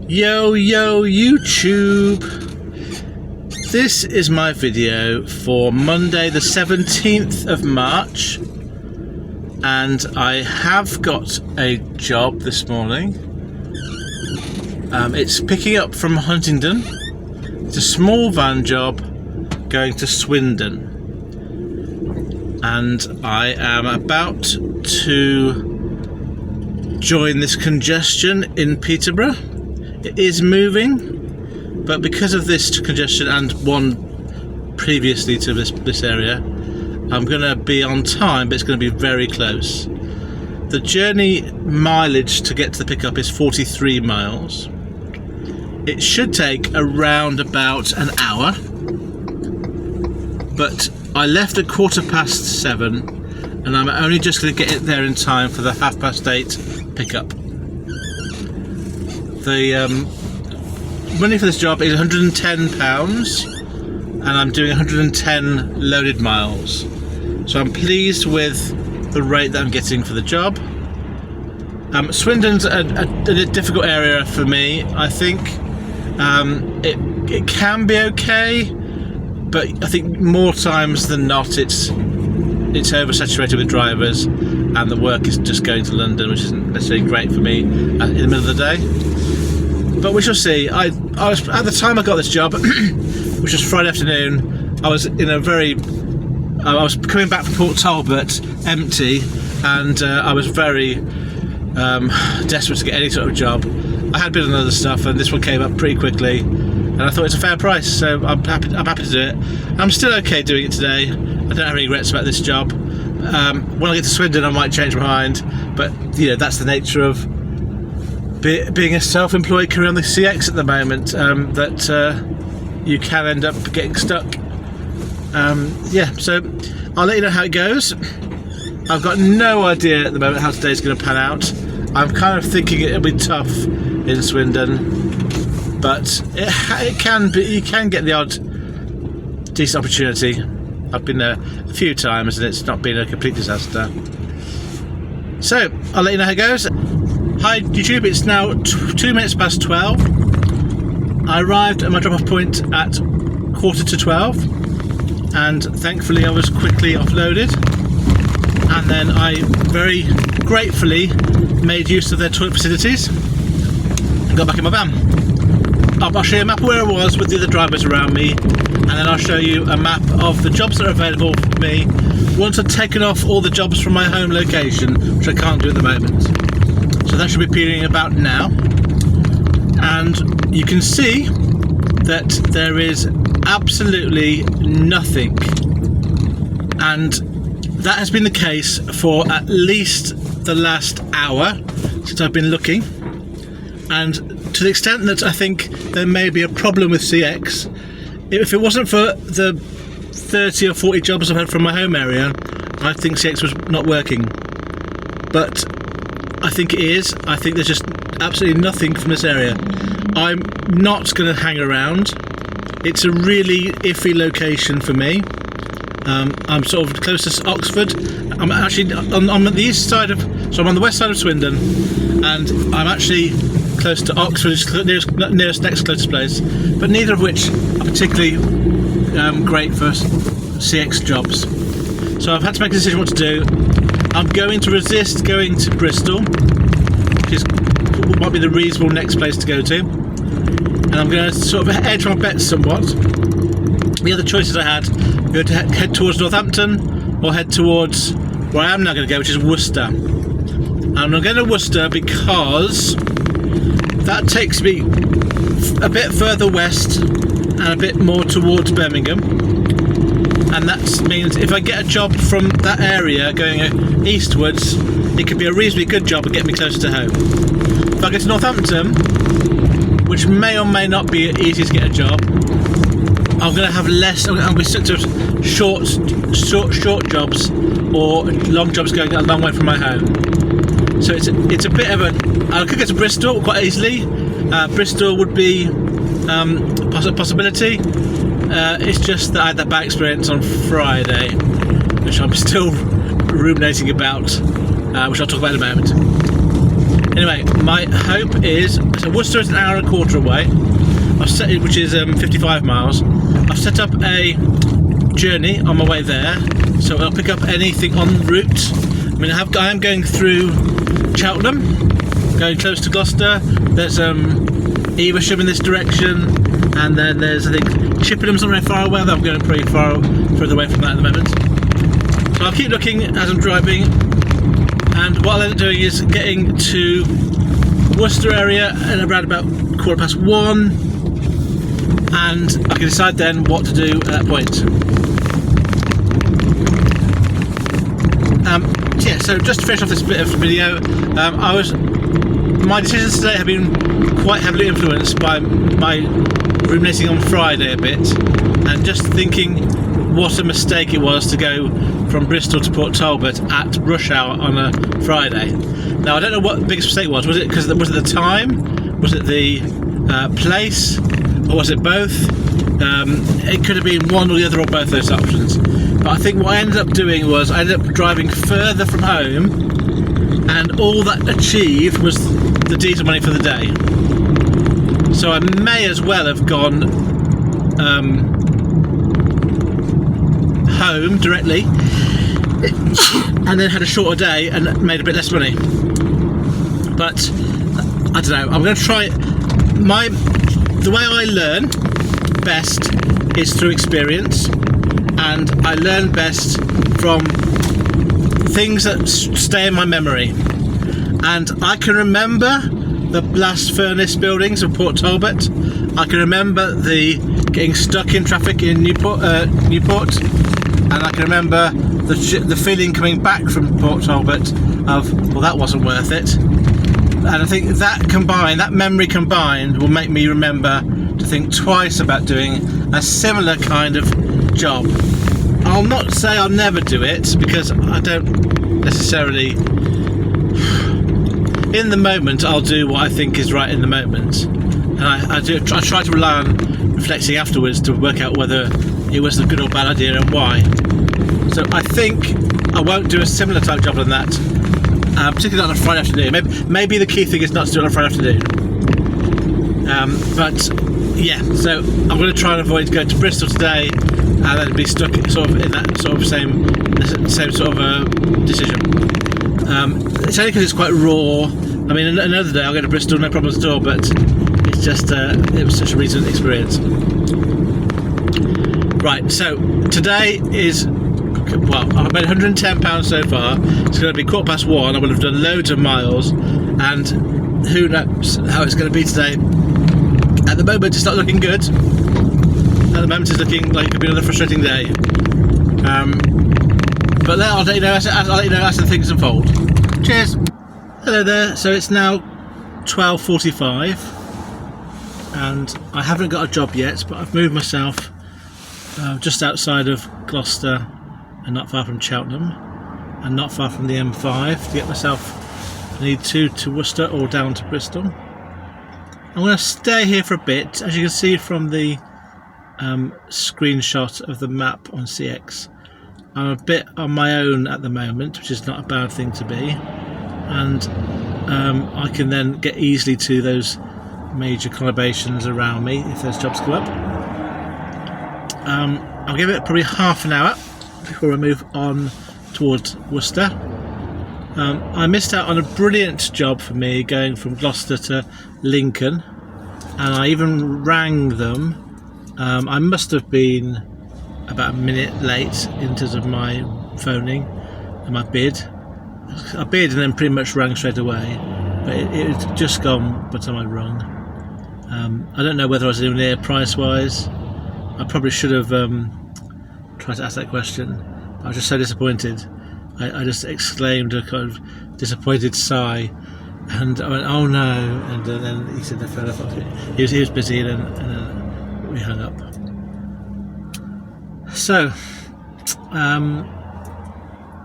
Yo YouTube, this is my video for Monday the 17th of March, and I have got a job this morning. It's picking up from Huntingdon. It's a small van job going to Swindon, and I am about to join this congestion in Peterborough. It is moving, but because of this congestion and one previously to this area, I'm going to be on time, but it's going to be very close. The journey mileage to get to the pickup is 43 miles. It should take around about an hour, but I left at 7:15, and I'm only just going to get it there in time for the 8:30 pickup. The money for this job is £110, and I'm doing 110 loaded miles, so I'm pleased with the rate that I'm getting for the job. Swindon's a difficult area for me. I think it can be okay, but I think more times than not it's oversaturated with drivers, and the work is just going to London, which isn't necessarily great for me in the middle of the day. But we shall see. I was at the time I got this job, which was Friday afternoon. I was coming back from Port Talbot empty, and I was very desperate to get any sort of job. I had a bit of other stuff, and this one came up pretty quickly, and I thought it's a fair price, so I'm happy to do it. I'm still okay doing it today. I don't have any regrets about this job. When I get to Swindon, I might change my mind, but that's the nature of being a self-employed career on the CX at the moment, that you can end up getting stuck. So I'll let you know how it goes. I've got no idea at the moment how today's going to pan out. I'm kind of thinking it'll be tough in Swindon, but it can be. You can get the odd decent opportunity. I've been there a few times and it's not been a complete disaster. So I'll let you know how it goes. Hi YouTube, it's now 2 minutes past 12. I arrived at my drop-off point at 11:45, and thankfully I was quickly offloaded, and then I very gratefully made use of their toilet facilities and got back in my van. I'll show you a map of where I was with the other drivers around me, and then I'll show you a map of the jobs that are available for me once I've taken off all the jobs from my home location, which I can't do at the moment. So that should be appearing about now, and you can see that there is absolutely nothing, and that has been the case for at least the last hour since I've been looking. And to the extent that I think there may be a problem with CX, if it wasn't for the 30 or 40 jobs I've had from my home area, I think CX was not working. But I think it is. I think there's just absolutely nothing from this area. I'm not going to hang around. It's a really iffy location for me. I'm sort of close to Oxford. I'm actually on the east side of, so I'm on the west side of Swindon, and I'm actually close to Oxford, nearest next closest place, but neither of which are particularly great for CX jobs. So I've had to make a decision what to do. I'm going to resist going to Bristol, which might be the reasonable next place to go to, and I'm going to sort of edge my bets somewhat. The other choices I had were to head towards Northampton or head towards where I am now going to go, which is Worcester. And I'm going to Worcester because that takes me a bit further west and a bit more towards Birmingham, and that means if I get a job from that area going eastwards, it could be a reasonably good job and get me closer to home. If I get to Northampton, which may or may not be easy to get a job, I'm going to have less. I'm going to be stuck to short jobs or long jobs going a long way from my home. So it's a bit of a. I could get to Bristol quite easily. Bristol would be a possibility. It's just that I had that bad experience on Friday, which I'm still ruminating about, which I'll talk about in a moment. Anyway, my hope is, so Worcester is an hour and a quarter away, which is 55 miles. I've set up a journey on my way there, so I'll pick up anything en route. I mean, I am going through Cheltenham, going close to Gloucester. There's Evesham in this direction, and then there's, I think, Chippenham's not very far away. I'm going pretty further away from that at the moment. So I'll keep looking as I'm driving, and what I'll end up doing is getting to Worcester area at around about 1:15, and I can decide then what to do at that point. Yeah, so just to finish off this bit of video, my decisions today have been quite heavily influenced by my ruminating on Friday a bit, and just thinking what a mistake it was to go from Bristol to Port Talbot at rush hour on a Friday. Now, I don't know what the biggest mistake was. Was it the time? Was it the place? Or was it both? It could have been one or the other, or both those options. But I think what I ended up doing was I ended up driving further from home, and all that achieved was the diesel money for the day. So I may as well have gone home directly and then had a shorter day and made a bit less money. But I don't know, I'm going to try the way I learn best is through experience, and I learn best from things that stay in my memory. And I can remember the blast furnace buildings of Port Talbot. I can remember the getting stuck in traffic in Newport, and I can remember the feeling coming back from Port Talbot of, well, that wasn't worth it. And I think that memory combined will make me remember to think twice about doing a similar kind of job. I'll not say I'll never do it, because I don't necessarily, in the moment I'll do what I think is right in the moment, and I try to rely on reflecting afterwards to work out whether it was a good or bad idea and why. So I think I won't do a similar type job than that, particularly on a Friday afternoon. Maybe the key thing is not to do it on a Friday afternoon. But yeah, so I'm going to try and avoid going to Bristol today and then be stuck sort of in that sort of same sort of decision. It's only because it's quite raw. I mean, another day I'll go to Bristol, no problems at all, but it's just it was such a recent experience. Right, so today is, well, I've made £110 so far. It's going to be 1:15. I will have done loads of miles, and who knows how it's going to be today. At the moment, it's not looking good. At the moment, it's looking like it could be another frustrating day. But then I'll let you know as the things unfold. Cheers. Hello there. So it's now 12:45, and I haven't got a job yet, but I've moved myself just outside of Gloucester, and not far from Cheltenham, and not far from the M5 to get myself. I need to Worcester or down to Bristol. I'm going to stay here for a bit. As you can see from the screenshot of the map on CX, I'm a bit on my own at the moment, which is not a bad thing to be, and I can then get easily to those major conurbations around me if those jobs come up. I'll give it probably half an hour before I move on towards Worcester. I missed out on a brilliant job for me going from Gloucester to Lincoln, and I even rang them. I must have been about a minute late in terms of my phoning and my bid. I bid and then pretty much rang straight away, but it had just gone by the time I rung. I don't know whether I was anywhere near price-wise. I probably should have tried to ask that question. I was just so disappointed. I just exclaimed a kind of disappointed sigh, and I went, "Oh no!" And then he said, "Fair enough." He was busy, and then we hung up. So,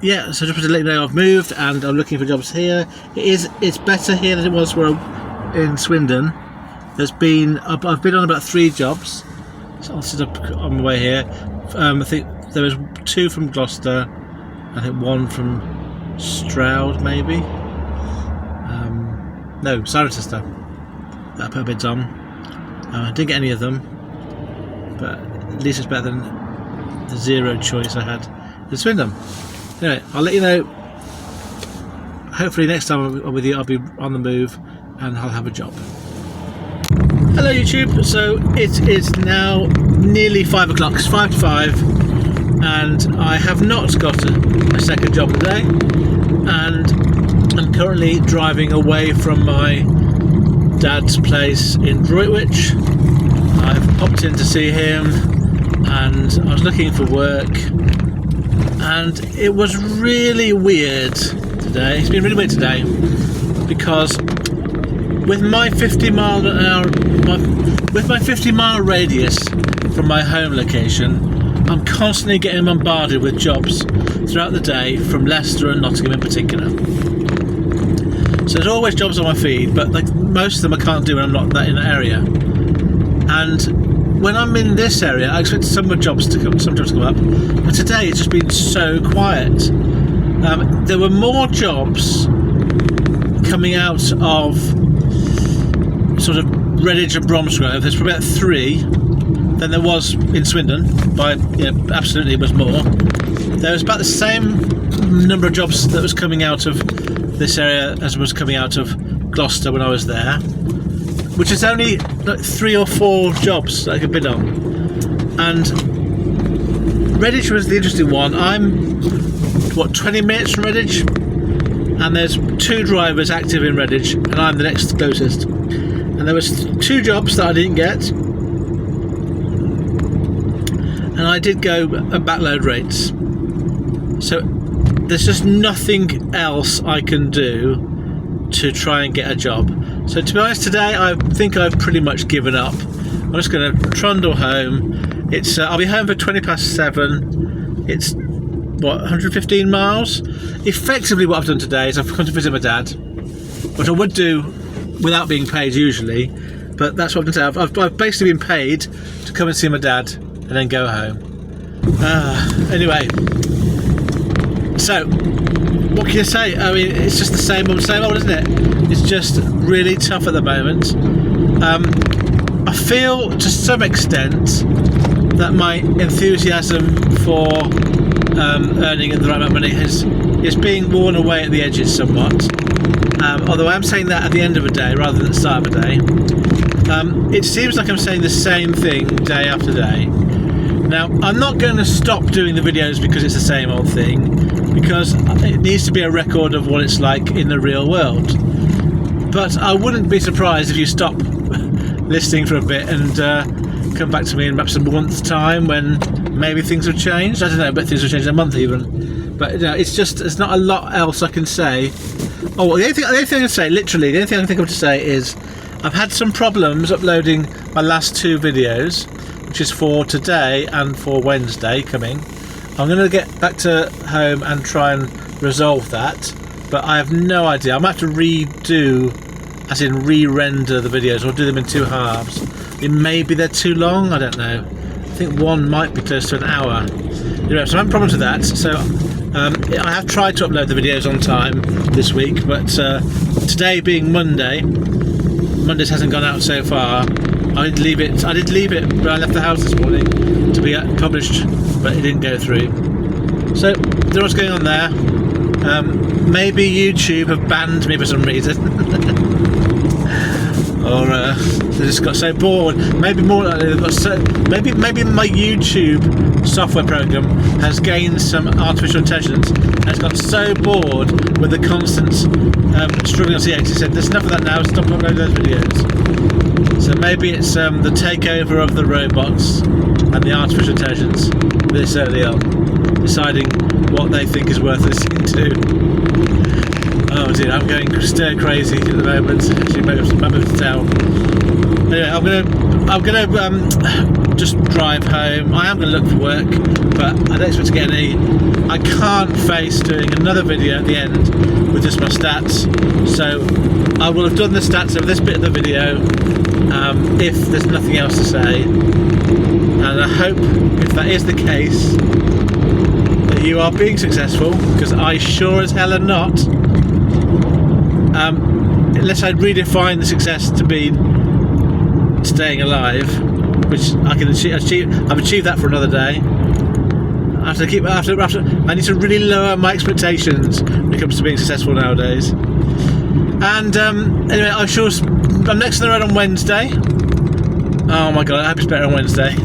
yeah. So just to let you know, I've moved and I'm looking for jobs here. It's better here than it was in Swindon. I've been on about 3 jobs. So I'll sit up on my way here. I think there was 2 from Gloucester. I think 1 from Stroud, maybe. No, Cirencester. That I put bids on. I didn't get any of them, but at least it's better than the zero choice I had in Swindon. Anyway, I'll let you know. Hopefully next time I'm with you, I'll be on the move and I'll have a job. Hello YouTube. So it is now nearly 5 o'clock. It's 5 to 5, and I have not got a second job today, and I'm currently driving away from my dad's place in Droitwich. I've popped in to see him, and I was looking for work, and it was really weird today. It's been really weird today because with my 50 mile radius from my home location, I'm constantly getting bombarded with jobs throughout the day from Leicester and Nottingham in particular. So there's always jobs on my feed, but like most of them I can't do when I'm not in that area. And when I'm in this area, I expect some jobs to come up, but today it's just been so quiet. There were more jobs coming out of sort of Redditch and Bromsgrove. There's probably about 3 than there was in Swindon. Absolutely was more. There was about the same number of jobs that was coming out of this area as was coming out of Gloucester when I was there, which is only like 3 or 4 jobs that I could bid on. And Redditch was the interesting one. I'm 20 minutes from Redditch, and there's 2 drivers active in Redditch, and I'm the next closest. And there was 2 jobs that I didn't get, and I did go at backload rates. So there's just nothing else I can do to try and get a job. So to be honest, today I think I've pretty much given up. I'm just going to trundle home. It's I'll be home for 7:20. It's 115 miles. Effectively what I've done today is I've come to visit my dad, which I would do without being paid usually, but that's what I'm going to say. I've basically been paid to come and see my dad and then go home. Anyway, so what can you say? I mean, it's just the same old, isn't it? It's just really tough at the moment. I feel to some extent that my enthusiasm for earning the right amount of money is being worn away at the edges somewhat. Although I'm saying that at the end of a day rather than the start of a day. It seems like I'm saying the same thing day after day. Now, I'm not going to stop doing the videos because it's the same old thing, because it needs to be a record of what it's like in the real world. But I wouldn't be surprised if you stop listening for a bit and come back to me in perhaps a month's time when maybe things have changed. I don't know, but things have changed in a month even. But there's not a lot else I can say. Oh, the only thing I can say, literally, the only thing I can think of to say is I've had some problems uploading my last 2 videos, which is for today and for Wednesday coming. I'm going to get back to home and try and resolve that, but I have no idea. I might have to redo, as in re-render the videos, or do them in 2 halves. Maybe they're too long, I don't know. I think one might be close to an hour. Anyway, so I'm having problems with that, so I have tried to upload the videos on time this week, but today being Mondays hasn't gone out so far. I did leave it when I left the house this morning to be published, but it didn't go through. So don't know what's going on there. Maybe YouTube have banned me for some reason. Or they just got so bored. Maybe more. Maybe my YouTube software program has gained some artificial intelligence and has got so bored with the constant struggling on C8. He said, "There's enough of that now. Stop uploading those videos." So maybe it's the takeover of the robots and the artificial intelligence this early on, deciding what they think is worth listening to. Oh dear, I'm going stir crazy at the moment, as you might have to tell. Anyway, I'm gonna just drive home. I am gonna look for work, but I don't expect to get any. I can't face doing another video at the end with just my stats, so I will have done the stats of this bit of the video if there's nothing else to say. And I hope, if that is the case, that you are being successful, because I sure as hell am not. unless I redefine the success to be staying alive, which I can achieve. I've achieved that for another day. I need to really lower my expectations when it comes to being successful nowadays. And anyway, I'm next on the road on Wednesday. Oh my god, I hope it's better on Wednesday.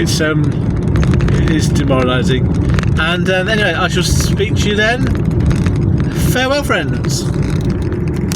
It is demoralising. And anyway, I shall speak to you then. Farewell, friends.